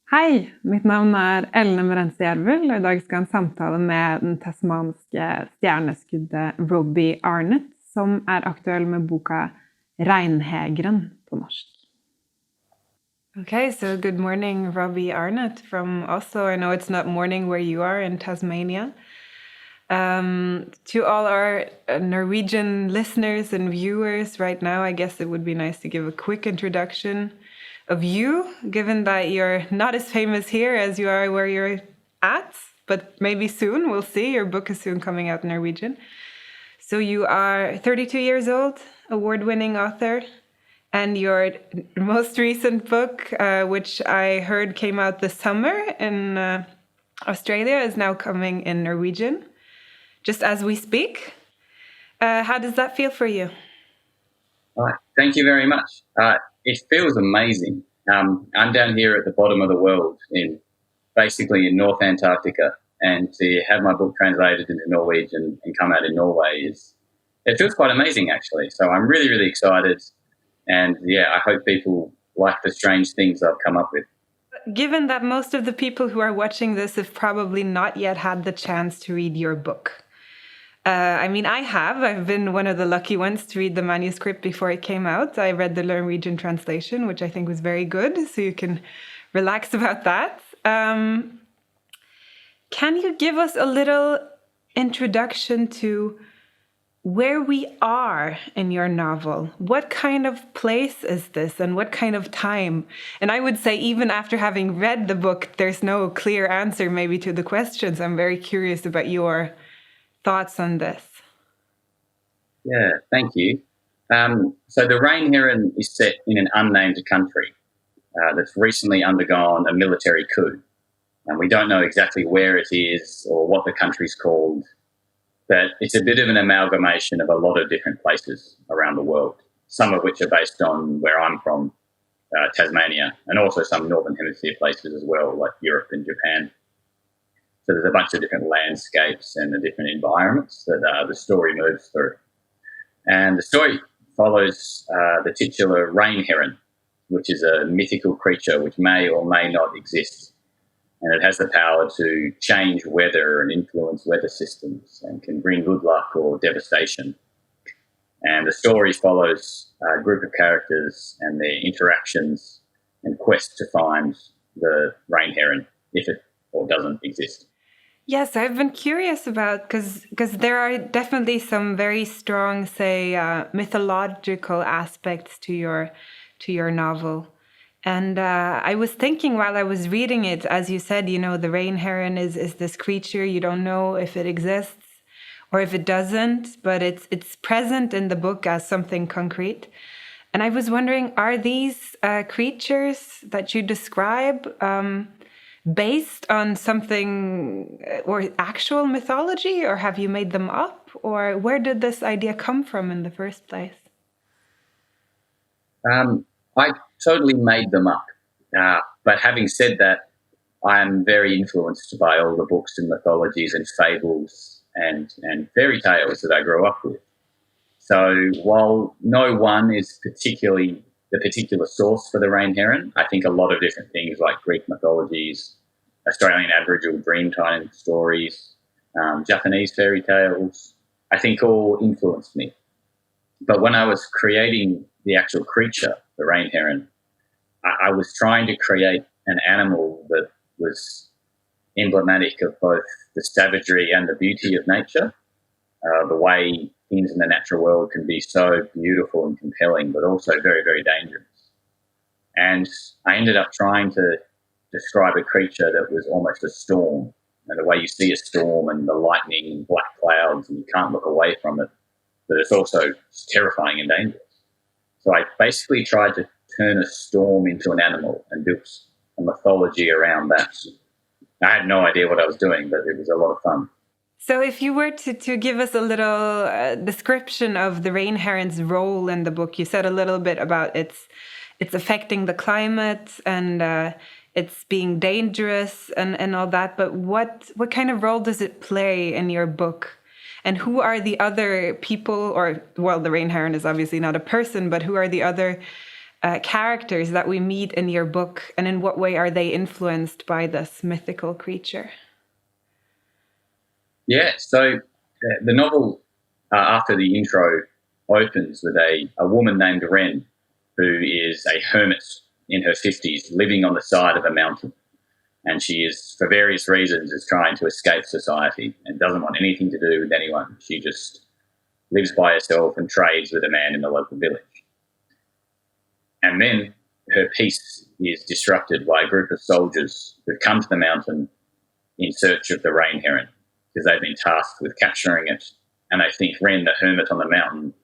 Hei, mitt navn Ellen og I dag skal jeg ha en samtale med den tasmanske stjerneskuddet Robbie Arnott, som aktuell med boka Regnhegren på norsk. Okay, so good morning, Robbie Arnott from Oslo. I know it's not morning where you are in Tasmania. To all our Norwegian listeners and viewers right now, I guess it would be nice to give a quick introduction of you, given that you're not as famous here as you are where you're at, but maybe soon, we'll see. Your book is soon coming out in Norwegian. So you are 32 years old, award-winning author, and your most recent book, which I heard came out this summer in Australia, is now coming in Norwegian, just as we speak. How does that feel for you? Right. Thank you very much. It feels amazing. I'm down here at the bottom of the world, basically in North Antarctica, and to have my book translated into Norwegian and come out in Norway it feels quite amazing, actually. So I'm really, really excited, and I hope people like the strange things I've come up with. Given that most of the people who are watching this have probably not yet had the chance to read your book. I've been one of the lucky ones to read the manuscript before it came out. I read the Norwegian translation, which I think was very good, so you can relax about that. Can you give us a little introduction to where we are in your novel? What kind of place is this and what kind of time? And I would say even after having read the book, there's no clear answer maybe to the questions. I'm very curious about your thoughts on this. Yeah, thank you. So the Regnhegren is set in an unnamed country that's recently undergone a military coup. And we don't know exactly where it is or what the country's called, but it's a bit of an amalgamation of a lot of different places around the world, some of which are based on where I'm from, Tasmania, and also some Northern Hemisphere places as well, like Europe and Japan. So there's a bunch of different landscapes and the different environments that the story moves through. And the story follows the titular Regnhegren, which is a mythical creature which may or may not exist. And it has the power to change weather and influence weather systems and can bring good luck or devastation. And the story follows a group of characters and their interactions and quest to find the Regnhegren, if it or doesn't exist. Yes, I've been curious about, because there are definitely some very strong, say, mythological aspects to your novel. And I was thinking while I was reading it, as you said, the Regnhegren is this creature. You don't know if it exists or if it doesn't, but it's present in the book as something concrete. And I was wondering, are these creatures that you describe based on something or actual mythology, or have you made them up, or where did this idea come from in the first place? I totally made them up. But having said that, I am very influenced by all the books and mythologies and fables and fairy tales that I grew up with. So while no one is particularly the particular source for the Regnhegren, I think a lot of different things like Greek mythologies, Australian Aboriginal Dreamtime stories, Japanese fairy tales, I think all influenced me. But when I was creating the actual creature, the Regnhegren, I was trying to create an animal that was emblematic of both the savagery and the beauty of nature, the way things in the natural world can be so beautiful and compelling, but also very, very dangerous. And I ended up trying to describe a creature that was almost a storm, and the way you see a storm and the lightning and black clouds and you can't look away from it, but it's also terrifying and dangerous. So I basically tried to turn a storm into an animal and built a mythology around that. I had no idea what I was doing, but it was a lot of fun. So if you were to give us a little description of the Regnhegren's role in the book, you said a little bit about it's affecting the climate and it's being dangerous and all that, but what kind of role does it play in your book? And who are the other people, or, well, the Regnhegren is obviously not a person, but who are the other characters that we meet in your book, and in what way are they influenced by this mythical creature? Yeah, so the novel, after the intro, opens with a woman named Wren, who is a hermit in her 50s, living on the side of a mountain. And she is, for various reasons, is trying to escape society and doesn't want anything to do with anyone. She just lives by herself and trades with a man in the local village. And then her peace is disrupted by a group of soldiers who've come to the mountain in search of the Regnhegren, because they've been tasked with capturing it, and they think Wren, the hermit on the mountain,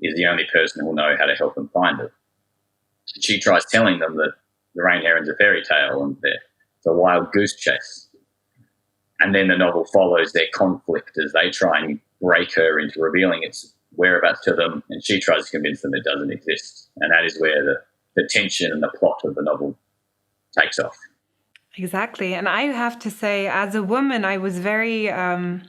is the only person who will know how to help them find it. She tries telling them that the Regnhegen's a fairy tale and it's a wild goose chase. And then the novel follows their conflict as they try and break her into revealing its whereabouts to them, and she tries to convince them it doesn't exist. And that is where the tension and the plot of the novel takes off. Exactly. And I have to say, as a woman, I was very, it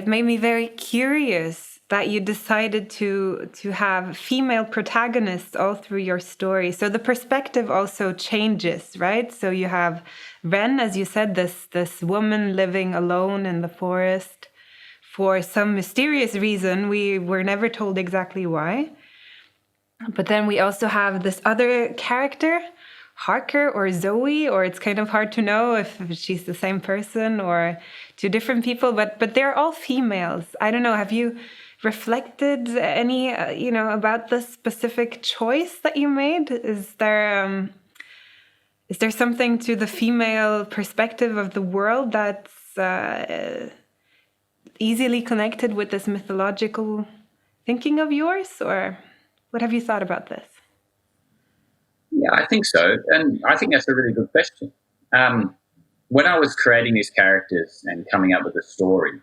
made me very curious that you decided to have female protagonists all through your story. So the perspective also changes, right? So you have Wren, as you said, this woman living alone in the forest for some mysterious reason. We were never told exactly why. But then we also have this other character, Harker or Zoe, or it's kind of hard to know if she's the same person or two different people, but they're all females. I don't know, have you reflected any, about the specific choice that you made? Is there something to the female perspective of the world that's easily connected with this mythological thinking of yours, or what have you thought about this? Yeah, I think so. And I think that's a really good question. When I was creating these characters and coming up with a story,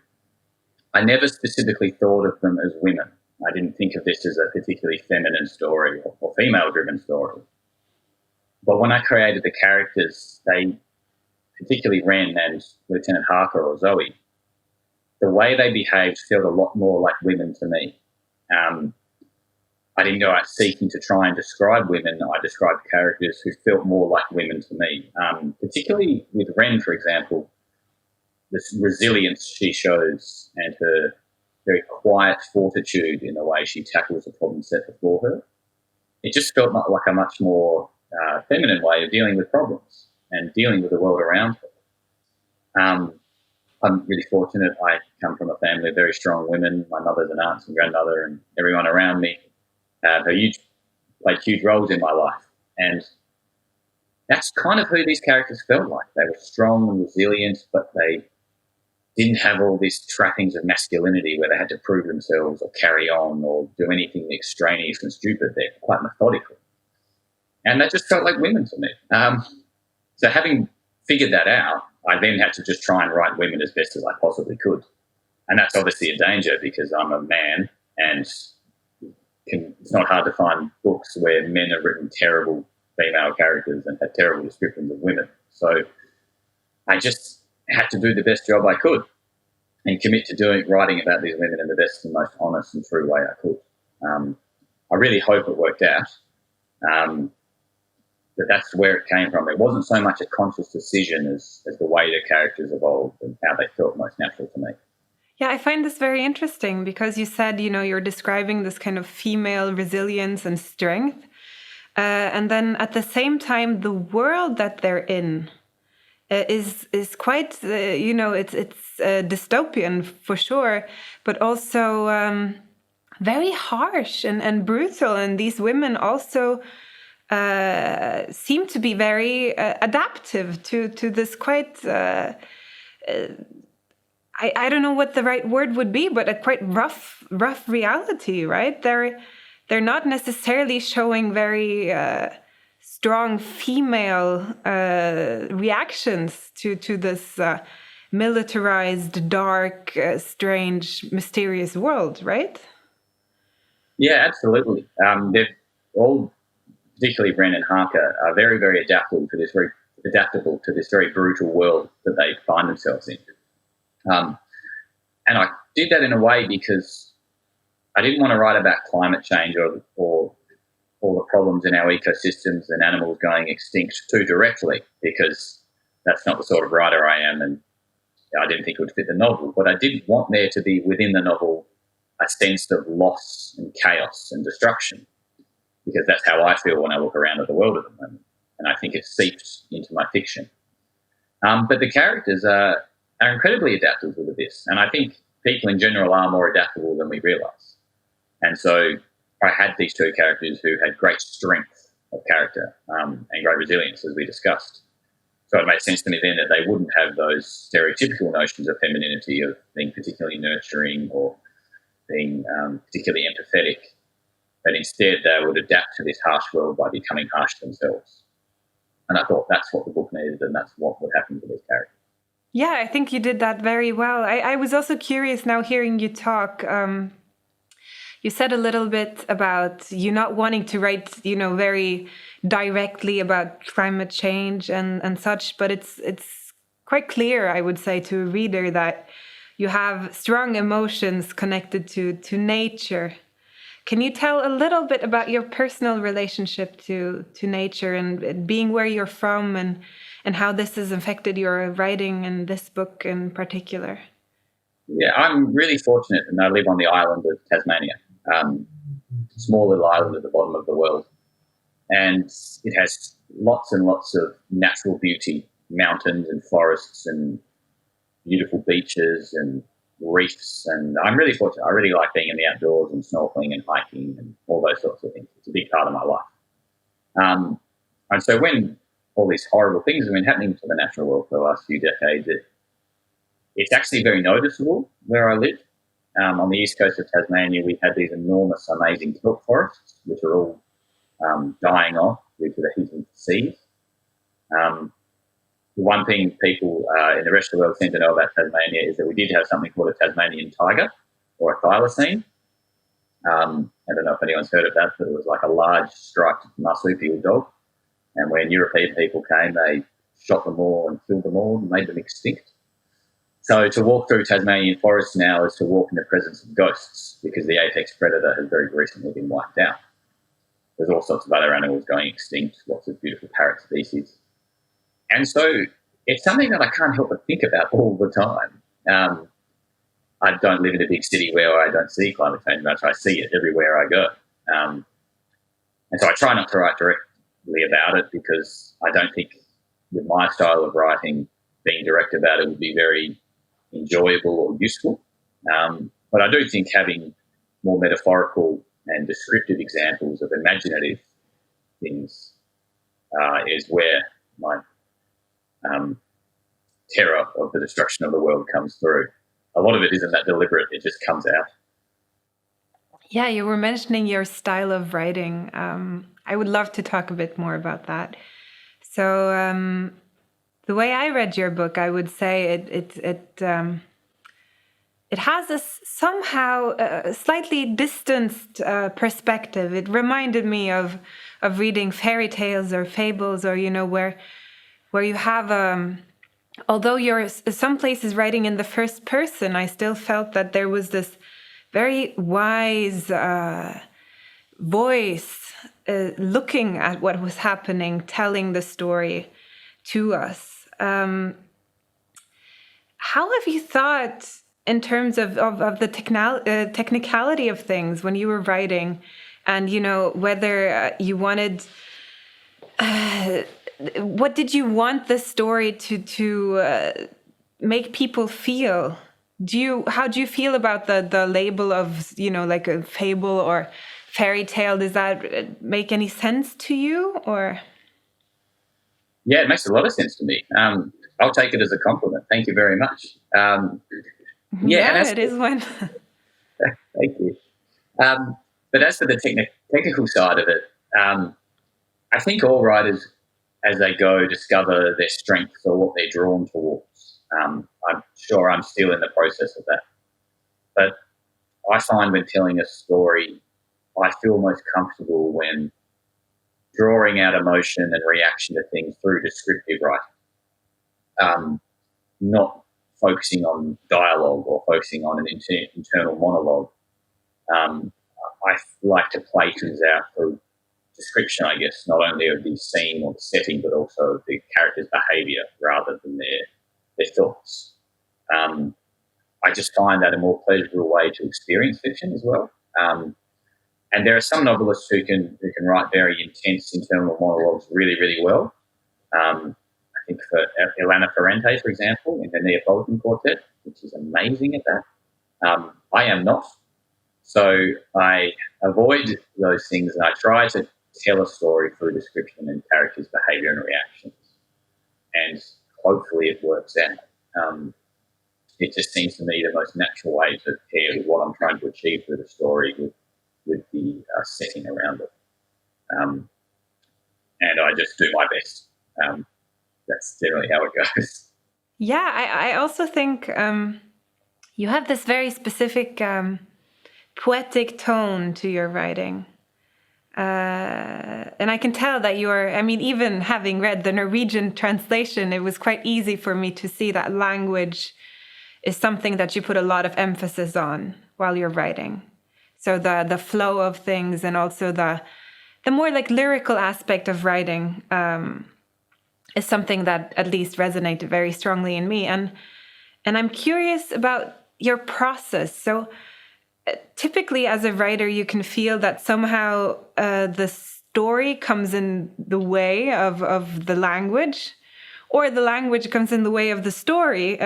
I never specifically thought of them as women. I didn't think of this as a particularly feminine story or female-driven story. But when I created the characters, they, particularly Wren and Lieutenant Harker or Zoe, the way they behaved felt a lot more like women to me. I didn't go out seeking to try and describe women. I described characters who felt more like women to me, particularly with Wren, for example. This resilience she shows and her very quiet fortitude in the way she tackles a problem set before her. It just felt like a much more feminine way of dealing with problems and dealing with the world around her. I'm really fortunate. I come from a family of very strong women. My mother's an aunt and grandmother, and everyone around me played huge roles in my life. And that's kind of who these characters felt like. They were strong and resilient, but they didn't have all these trappings of masculinity where they had to prove themselves or carry on or do anything extraneous and stupid. They're quite methodical. And that just felt like women to me. So having figured that out, I then had to just try and write women as best as I possibly could. And that's obviously a danger because I'm a man, and it's not hard to find books where men have written terrible female characters and had terrible descriptions of women. So I just had to do the best job I could and commit to writing about these women in the best and most honest and true way I could. I really hope it worked out. But that's where it came from. It wasn't so much a conscious decision as the way the characters evolved and how they felt most natural to me. Yeah, I find this very interesting because you said, you're describing this kind of female resilience and strength. And then at the same time, the world that they're in is quite, it's dystopian for sure, but also very harsh and brutal. And these women also seem to be very adaptive to this quite... I don't know what the right word would be, but a quite rough reality, right? They're not necessarily showing very strong female reactions to this militarized, dark, strange, mysterious world, right? Yeah, absolutely. They're all, particularly Wren and Harker, are very, very adaptable to this very brutal world that they find themselves in. And I did that in a way because I didn't want to write about climate change or all the problems in our ecosystems and animals going extinct too directly, because that's not the sort of writer I am, and I didn't think it would fit the novel. But I did want there to be within the novel a sense of loss and chaos and destruction, because that's how I feel when I look around at the world at the moment, and I think it seeps into my fiction. But the characters are incredibly adaptable to this, and I think people in general are more adaptable than we realise. And so I had these two characters who had great strength of character and great resilience, as we discussed. So it made sense to me then that they wouldn't have those stereotypical notions of femininity, of being particularly nurturing or being particularly empathetic, but instead they would adapt to this harsh world by becoming harsh themselves. And I thought that's what the book needed, and that's what would happen to these characters. Yeah, I think you did that very well. I was also curious now hearing you talk. You said a little bit about you not wanting to write, very directly about climate change and such, but it's quite clear, I would say, to a reader that you have strong emotions connected to nature. Can you tell a little bit about your personal relationship to nature and being where you're from and how this has affected your writing in this book in particular? Yeah, I'm really fortunate, and I live on the island of Tasmania, small little island at the bottom of the world. And it has lots and lots of natural beauty, mountains and forests and beautiful beaches and reefs. And I'm really fortunate. I really like being in the outdoors and snorkeling and hiking and all those sorts of things. It's a big part of my life. And so when all these horrible things have been happening to the natural world for the last few decades, it's actually very noticeable where I live. On the east coast of Tasmania, we had these enormous, amazing kelp forests, which are all dying off due to the heat of the seas. The one thing people in the rest of the world seem to know about Tasmania is that we did have something called a Tasmanian tiger, or a thylacine. I don't know if anyone's heard of that, but it was like a large striped marsupial dog. And when European people came, they shot them all and killed them all and made them extinct. So to walk through Tasmanian forests now is to walk in the presence of ghosts, because the apex predator has very recently been wiped out. There's all sorts of other animals going extinct, lots of beautiful parrot species. And so it's something that I can't help but think about all the time. I don't live in a big city where I don't see climate change much. I see it everywhere I go. And so I try not to write directly about it, because I don't think with my style of writing, being direct about it would be very enjoyable or useful. But I do think having more metaphorical and descriptive examples of imaginative things is where my terror of the destruction of the world comes through. A lot of it isn't that deliberate, it just comes out. Yeah, you were mentioning your style of writing. I would love to talk a bit more about that. So the way I read your book, I would say it has a somehow slightly distanced perspective. It reminded me of reading fairy tales or fables, or where you have although you're some places writing in the first person, I still felt that there was this very wise voice looking at what was happening, telling the story to us. How have you thought in terms of the technicality of things when you were writing, and whether you wanted what did you want the story to make people feel? How do you feel about the label of like a fable or fairy tale? Does that make any sense to you, or? Yeah, it makes a lot of sense to me. I'll take it as a compliment. Thank you very much. Yeah, it is one. Thank you. But as for the technical side of it, I think all writers, as they go, discover their strengths or what they're drawn towards. I'm sure I'm still in the process of that. But I find when telling a story, I feel most comfortable when drawing out emotion and reaction to things through descriptive writing, not focusing on dialogue or focusing on an internal monologue. I like to play things out through description, I guess, not only of the scene or the setting, but also of the character's behaviour rather than their thoughts. I just find that a more pleasurable way to experience fiction as well. And there are some novelists who can write very intense internal monologues really, really well. I think for Elena Ferrante, for example, in the Neapolitan Quartet, which is amazing at that. I am not. So I avoid those things and I try to tell a story through description and characters' behaviour and reactions. And hopefully it works out. It just seems to me the most natural way to pair what I'm trying to achieve through the story with the setting around it. And I just do my best. That's generally how it goes. Yeah, I also think you have this very specific poetic tone to your writing. And I can tell that even having read the Norwegian translation, it was quite easy for me to see that language is something that you put a lot of emphasis on while you're writing. So the flow of things and also the more like lyrical aspect of writing is something that at least resonated very strongly in me. And I'm curious about your process. So typically as a writer, you can feel that somehow the story comes in the way of the language, or the language comes in the way of the story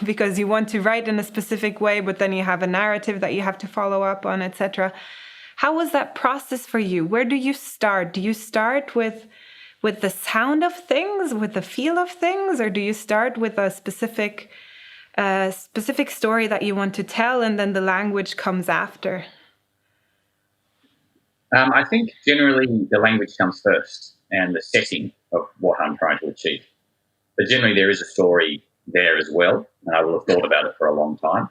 because you want to write in a specific way, but then you have a narrative that you have to follow up on, etc. How was that process for you? Where do you start? Do you start with the sound of things, with the feel of things, or do you start with a specific story that you want to tell, and then the language comes after? I think generally the language comes first and the setting of what I'm trying to achieve. But generally there is a story there as well, and I will have thought about it for a long time.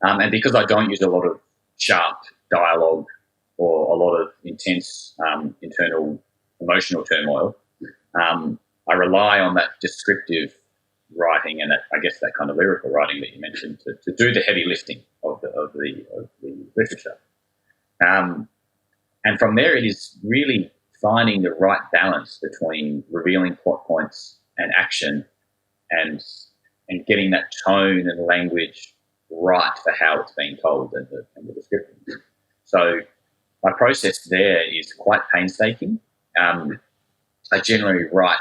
And because I don't use a lot of sharp dialogue or a lot of intense internal emotional turmoil, I rely on that descriptive writing and I guess that kind of lyrical writing that you mentioned to do the heavy lifting of the literature. And from there it is really finding the right balance between revealing plot points and action and getting that tone and language right for how it's being told and the description. So my process there is quite painstaking. I generally write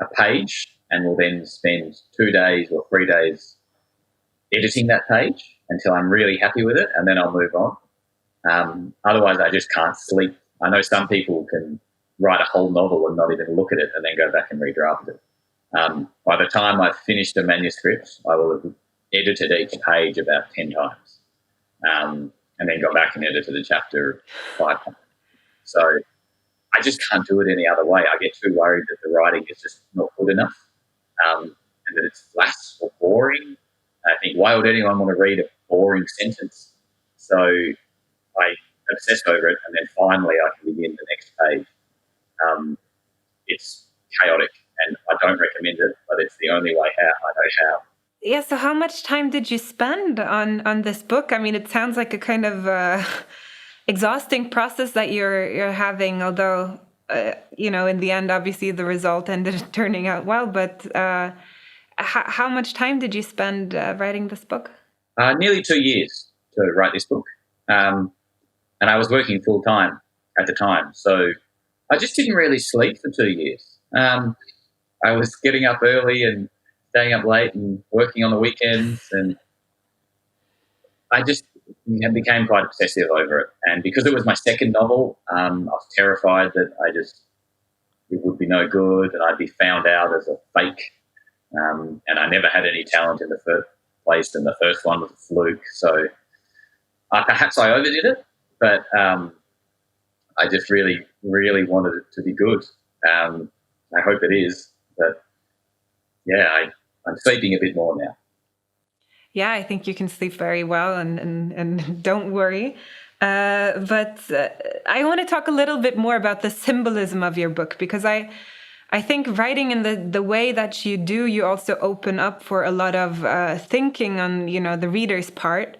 a page and will then spend 2 days or 3 days editing that page until I'm really happy with it, and then I'll move on. Otherwise, I just can't sleep. I know some people can write a whole novel and not even look at it and then go back and redraft it. By the time I've finished a manuscript, I will have edited each page about 10 times and then go back and edited a chapter 5 times. So I just can't do it any other way. I get too worried that the writing is just not good enough and that it's flat or boring. I think, why would anyone want to read a boring sentence? So I obsess over it, and then finally I can begin the next page. It's chaotic, and I don't recommend it, but it's the only way I know how. Yeah, so how much time did you spend on this book? I mean, it sounds like a kind of exhausting process that you're having, although, in the end, obviously the result ended up turning out well, but how much time did you spend writing this book? Nearly 2 years to write this book. And I was working full time at the time. So I just didn't really sleep for 2 years. I was getting up early and staying up late and working on the weekends. And I just became quite obsessive over it. And because it was my second novel, I was terrified that it would be no good and I'd be found out as a fake. And I never had any talent in the first place, and the first one was a fluke. So perhaps I overdid it, but I just really, really wanted it to be good. I hope it is, but yeah, I'm sleeping a bit more now. Yeah, I think you can sleep very well, and don't worry. But I want to talk a little bit more about the symbolism of your book, because I think writing in the way that you do, you also open up for a lot of thinking on, the reader's part.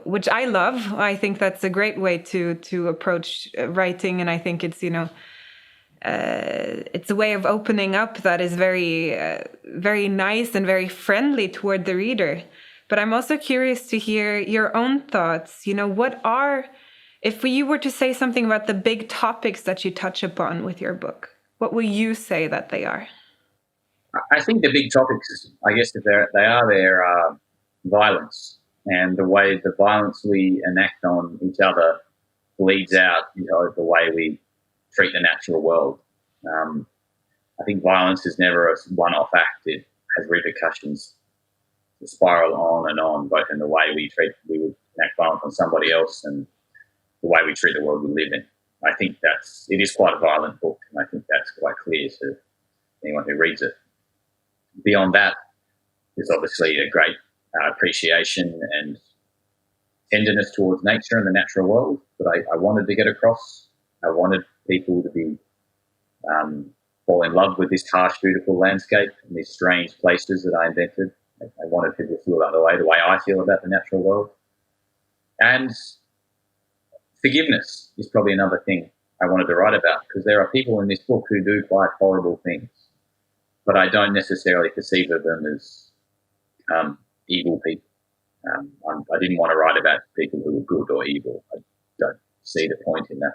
which I love. I think that's a great way to approach writing, and I think it's it's a way of opening up that is very very nice and very friendly toward the reader. But I'm also curious to hear your own thoughts. If you were to say something about the big topics that you touch upon with your book, what will you say that they are? I think the big topics, I guess, if they are there, are violence, and the way the violence we enact on each other bleeds out into the way we treat the natural world. I think violence is never a one-off act. It has repercussions that spiral on, both in the way we would enact violence on somebody else and the way we treat the world we live in. I think it is quite a violent book, and I think that's quite clear to anyone who reads it. Beyond that, there's obviously a great appreciation and tenderness towards nature and the natural world that I wanted to get across. I wanted people to be fall in love with this harsh, beautiful landscape and these strange places that I invented. I wanted people to feel that the way I feel about the natural world. And forgiveness is probably another thing I wanted to write about, because there are people in this book who do quite horrible things, but I don't necessarily perceive them as evil people. I didn't want to write about people who were good or evil. I don't see the point in that.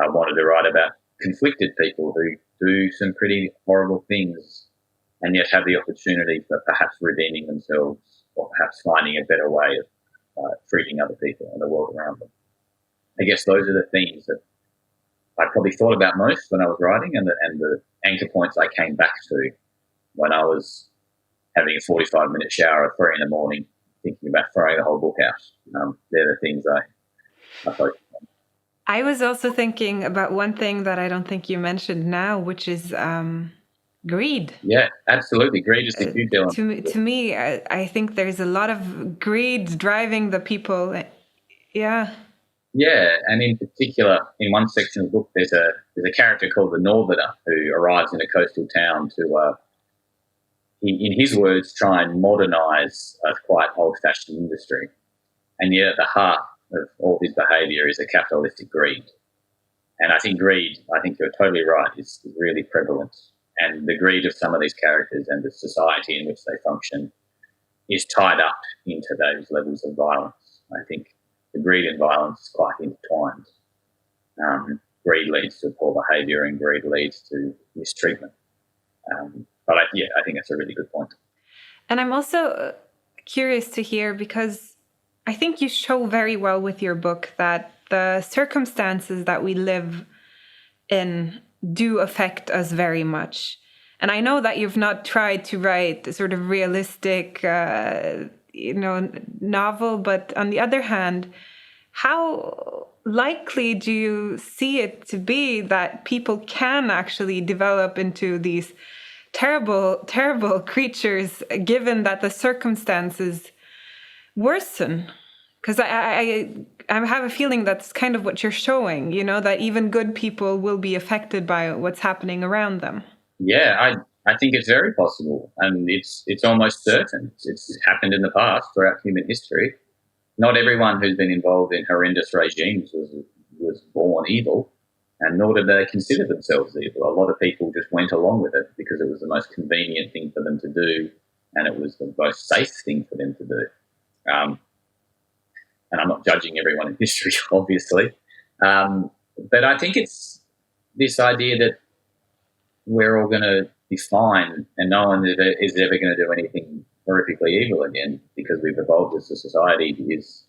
I wanted to write about conflicted people who do some pretty horrible things and yet have the opportunity for perhaps redeeming themselves or perhaps finding a better way of treating other people and the world around them. I guess those are the themes that I probably thought about most when I was writing, and the anchor points I came back to when I was having a 45-minute shower at 3 a.m, thinking about throwing the whole book out. They're the things I focus on. I was also thinking about one thing that I don't think you mentioned now, which is greed. Yeah, absolutely. Greed is the huge element. To me, I think there's a lot of greed driving the people. Yeah. Yeah, and in particular, in one section of the book, there's a character called the Northerner who arrives in a coastal town to, in his words, try and modernise a quite old-fashioned industry. And yet at the heart of all his behaviour is a capitalistic greed. And I think you're totally right, is really prevalent. And the greed of some of these characters and the society in which they function is tied up into those levels of violence. I think the greed and violence is quite intertwined. Greed leads to poor behaviour and greed leads to mistreatment. But I think that's a really good point. And I'm also curious to hear, because I think you show very well with your book that the circumstances that we live in do affect us very much. And I know that you've not tried to write a sort of realistic, novel, but on the other hand, how likely do you see it to be that people can actually develop into these terrible, terrible creatures, given that the circumstances worsen? Because I have a feeling that's kind of what you're showing, that even good people will be affected by what's happening around them. Yeah, I think it's very possible, and it's almost certain. It's happened in the past throughout human history. Not everyone who's been involved in horrendous regimes was born evil, and nor did they consider themselves evil. A lot of people just went along with it because it was the most convenient thing for them to do, and it was the most safe thing for them to do. And I'm not judging everyone in history, obviously, but I think it's this idea that we're all going to be fine and no one is ever going to do anything horrifically evil again because we've evolved as a society is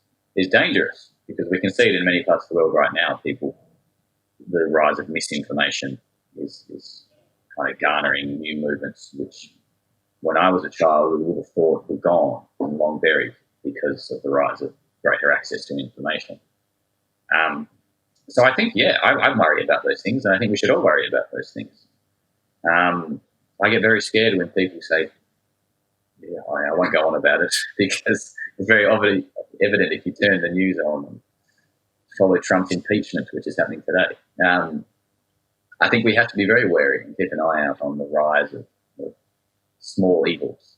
dangerous, because we can see it in many parts of the world right now. The rise of misinformation is kind of garnering new movements, which when I was a child we would have thought were gone and long buried because of the rise of greater access to information. So I think, I worry about those things, and I think we should all worry about those things. I get very scared when people say, I won't go on about it, because it's very evident if you turn the news on and follow Trump's impeachment, which is happening today. I think we have to be very wary and keep an eye out on the rise of small evils.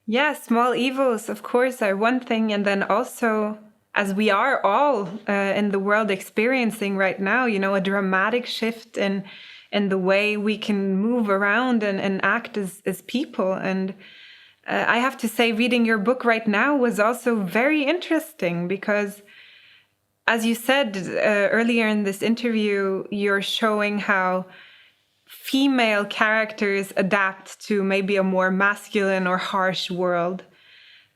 Yeah, small evils, of course, are one thing. And then also, as we are all in the world experiencing right now, a dramatic shift in the way we can move around and act as people. And I have to say, reading your book right now was also very interesting because, as you said earlier in this interview, you're showing how female characters adapt to maybe a more masculine or harsh world.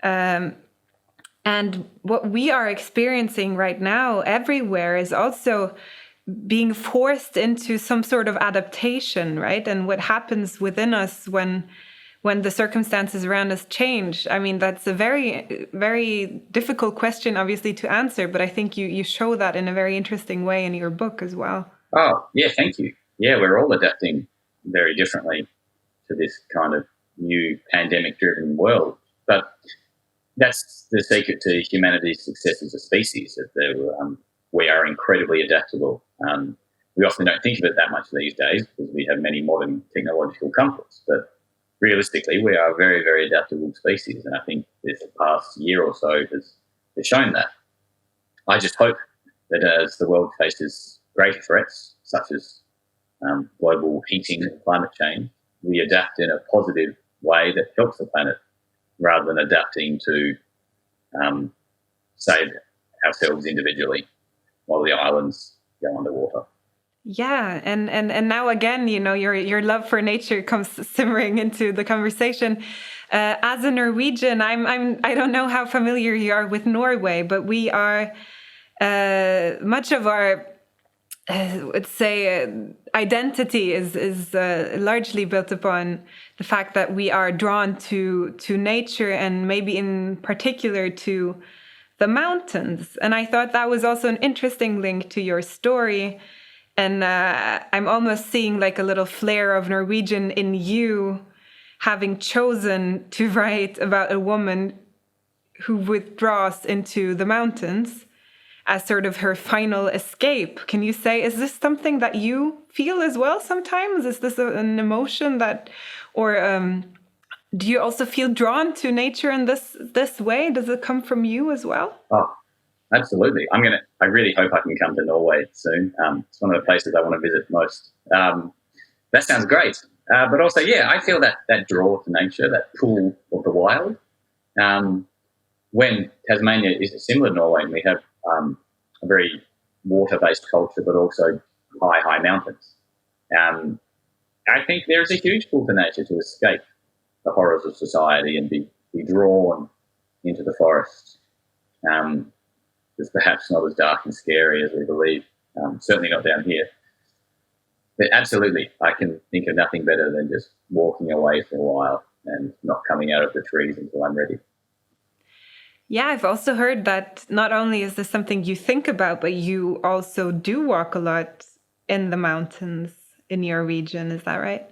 And what we are experiencing right now everywhere is also being forced into some sort of adaptation, right? And what happens within us when the circumstances around us change. I mean, that's a very, very difficult question, obviously, to answer, but I think you show that in a very interesting way in your book as well. Oh, yeah, thank you. Yeah, we're all adapting very differently to this kind of new pandemic-driven world. But that's the secret to humanity's success as a species, that we are incredibly adaptable. We often don't think of it that much these days because we have many modern technological comforts, but realistically, we are a very, very adaptable species, and I think this past year or so has shown that. I just hope that as the world faces greater threats, such as global heating and climate change, we adapt in a positive way that helps the planet rather than adapting to save ourselves individually while the islands go underwater. Yeah, and now again, your love for nature comes simmering into the conversation. As a Norwegian, I don't know how familiar you are with Norway, but we are much of our let's say identity is largely built upon the fact that we are drawn to nature, and maybe in particular to the mountains. And I thought that was also an interesting link to your story. And I'm almost seeing like a little flair of Norwegian in you, having chosen to write about a woman who withdraws into the mountains as sort of her final escape. Can you say, is this something that you feel as well sometimes? Is this an emotion that, or do you also feel drawn to nature in this way? Does it come from you as well? Oh, absolutely. I really hope I can come to Norway soon. It's one of the places I want to visit most. That sounds great. But also, yeah, I feel that draw to nature, that pull of the wild. When Tasmania is similar to Norway, we have a very water-based culture, but also high mountains. I think there's a huge pull to nature to escape the horrors of society and be drawn into the forest. It's perhaps not as dark and scary as we believe, certainly not down here. But absolutely, I can think of nothing better than just walking away for a while and not coming out of the trees until I'm ready. Yeah, I've also heard that not only is this something you think about, but you also do walk a lot in the mountains in your region. Is that right?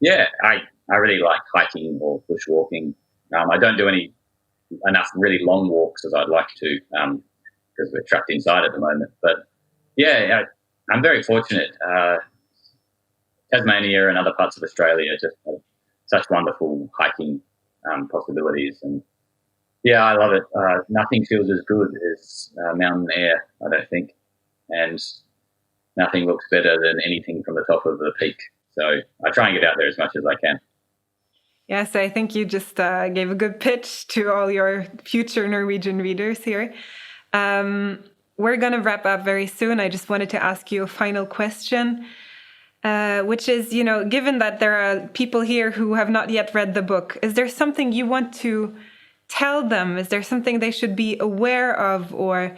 Yeah, I really like hiking or bushwalking. I don't do enough really long walks as I'd like to because we're trapped inside at the moment. But yeah, I'm very fortunate. Tasmania and other parts of Australia just have such wonderful hiking possibilities. And yeah, I love it. Nothing feels as good as mountain air, I don't think. And nothing looks better than anything from the top of the peak. So I try and get out there as much as I can. Yes, I think you just gave a good pitch to all your future Norwegian readers here. We're going to wrap up very soon. I just wanted to ask you a final question, which is, given that there are people here who have not yet read the book, is there something you want to tell them? Is there something they should be aware of, or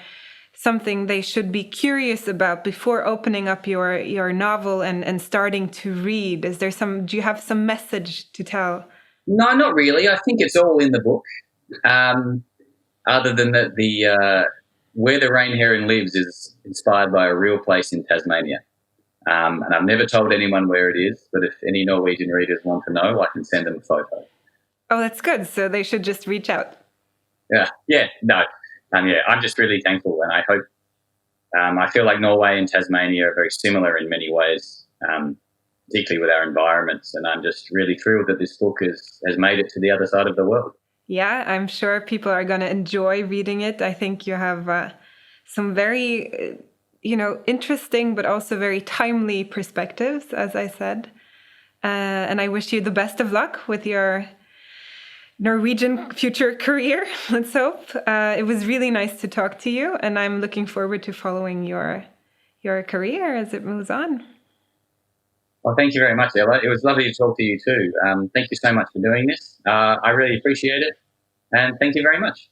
something they should be curious about before opening up your novel and starting to read? Do you have some message to tell? No, not really. I think it's all in the book. Other than that, the where the Regnhegren lives is inspired by a real place in Tasmania. And I've never told anyone where it is, but if any Norwegian readers want to know, I can send them a photo. Oh, that's good. So they should just reach out. I'm just really thankful, and I hope. I feel like Norway and Tasmania are very similar in many ways, particularly with our environments, and I'm just really thrilled that this book has made it to the other side of the world. Yeah, I'm sure people are going to enjoy reading it. I think you have some very, interesting but also very timely perspectives, as I said. And I wish you the best of luck with your Norwegian future career. Let's hope. It was really nice to talk to you, and I'm looking forward to following your career as it moves on. Well, thank you very much, Ella. It was lovely to talk to you too. Thank you so much for doing this. I really appreciate it, and thank you very much.